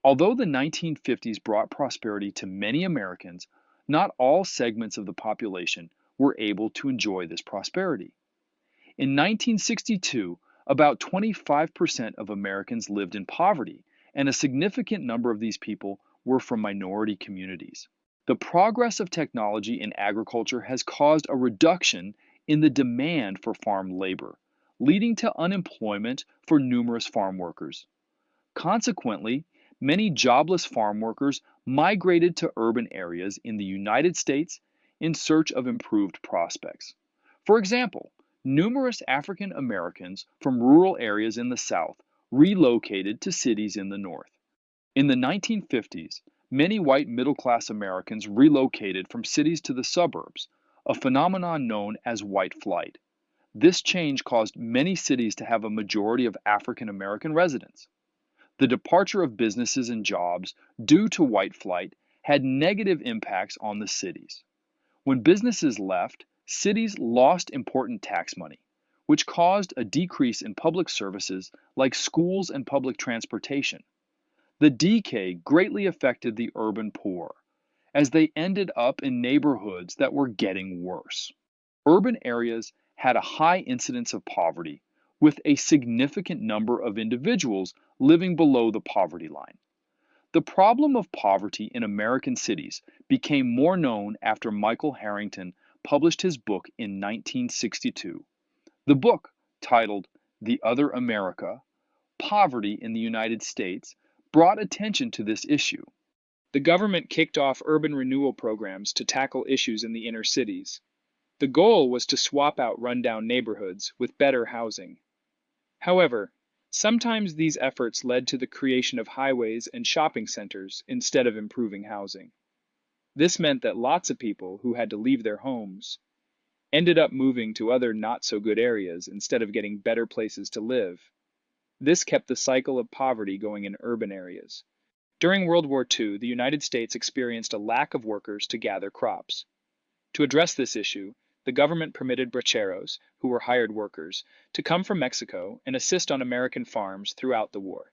Although the 1950s brought prosperity to many Americans, not all segments of the population were able to enjoy this prosperity. In 1962, about 25% of Americans lived in poverty, and a significant number of these people were from minority communities. The progress of technology in agriculture has caused a reduction in the demand for farm labor, leading to unemployment for numerous farm workers. Consequently, many jobless farm workers migrated to urban areas in the United States in search of improved prospects. For example, numerous African Americans from rural areas in the South relocated to cities in the North. In the 1950s, many white middle class Americans relocated from cities to the suburbs, a phenomenon known as white flight. This change caused many cities to have a majority of African American residents. The departure of businesses and jobs due to white flight had negative impacts on the cities. When businesses left, cities lost important tax money, which caused a decrease in public services like schools and public transportation. The decay greatly affected the urban poor, as they ended up in neighborhoods that were getting worse. Urban areas had a high incidence of poverty, with a significant number of individuals living below the poverty line. The problem of poverty in American cities became more known after Michael Harrington published his book in 1962. The book, titled The Other America: Poverty in the United States, brought attention to this issue. The government kicked off urban renewal programs to tackle issues in the inner cities. The goal was to swap out rundown neighborhoods with better housing. However, sometimes these efforts led to the creation of highways and shopping centers instead of improving housing. This meant that lots of people who had to leave their homes ended up moving to other not so good areas instead of getting better places to live. This kept the cycle of poverty going in urban areas. During World War II, the United States experienced a lack of workers to gather crops. To address this issue, the government permitted braceros, who were hired workers, to come from Mexico and assist on American farms throughout the war.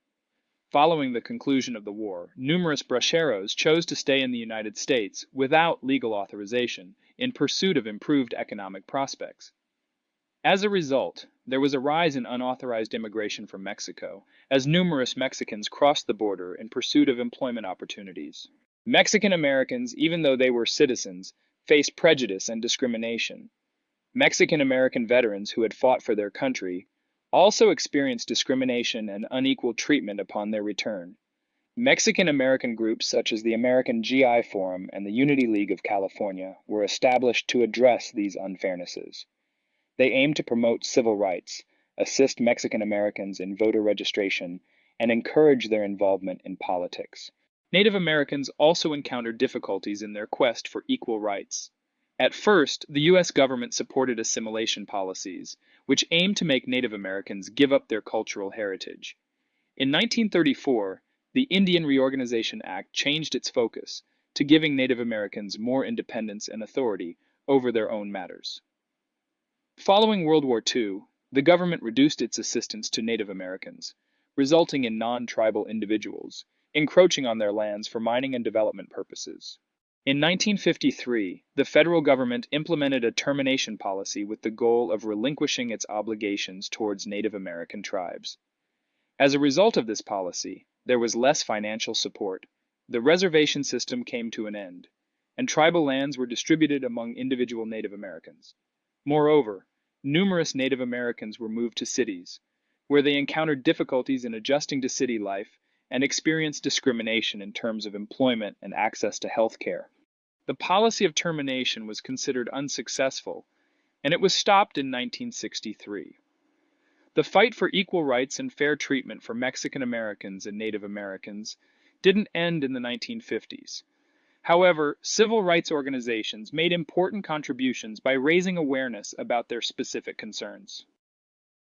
Following the conclusion of the war, numerous braceros chose to stay in the United States without legal authorization in pursuit of improved economic prospects. As a result, there was a rise in unauthorized immigration from Mexico, as numerous Mexicans crossed the border in pursuit of employment opportunities. Mexican Americans, even though they were citizens, faced prejudice and discrimination. Mexican American veterans who had fought for their country also experienced discrimination and unequal treatment upon their return. Mexican American groups such as the American GI Forum and the Unity League of California were established to address these unfairnesses. They aimed to promote civil rights, assist Mexican Americans in voter registration, and encourage their involvement in politics. Native Americans also encountered difficulties in their quest for equal rights. At first, the U.S. government supported assimilation policies, which aimed to make Native Americans give up their cultural heritage. In 1934, the Indian Reorganization Act changed its focus to giving Native Americans more independence and authority over their own matters. Following World War II, the government reduced its assistance to Native Americans, resulting in non-tribal individuals encroaching on their lands for mining and development purposes. In 1953, the federal government implemented a termination policy with the goal of relinquishing its obligations towards Native American tribes. As a result of this policy, there was less financial support, the reservation system came to an end, and tribal lands were distributed among individual Native Americans. Moreover, numerous Native Americans were moved to cities, where they encountered difficulties in adjusting to city life and experienced discrimination in terms of employment and access to health care. The policy of termination was considered unsuccessful, and it was stopped in 1963. The fight for equal rights and fair treatment for Mexican Americans and Native Americans didn't end in the 1950s. However, civil rights organizations made important contributions by raising awareness about their specific concerns.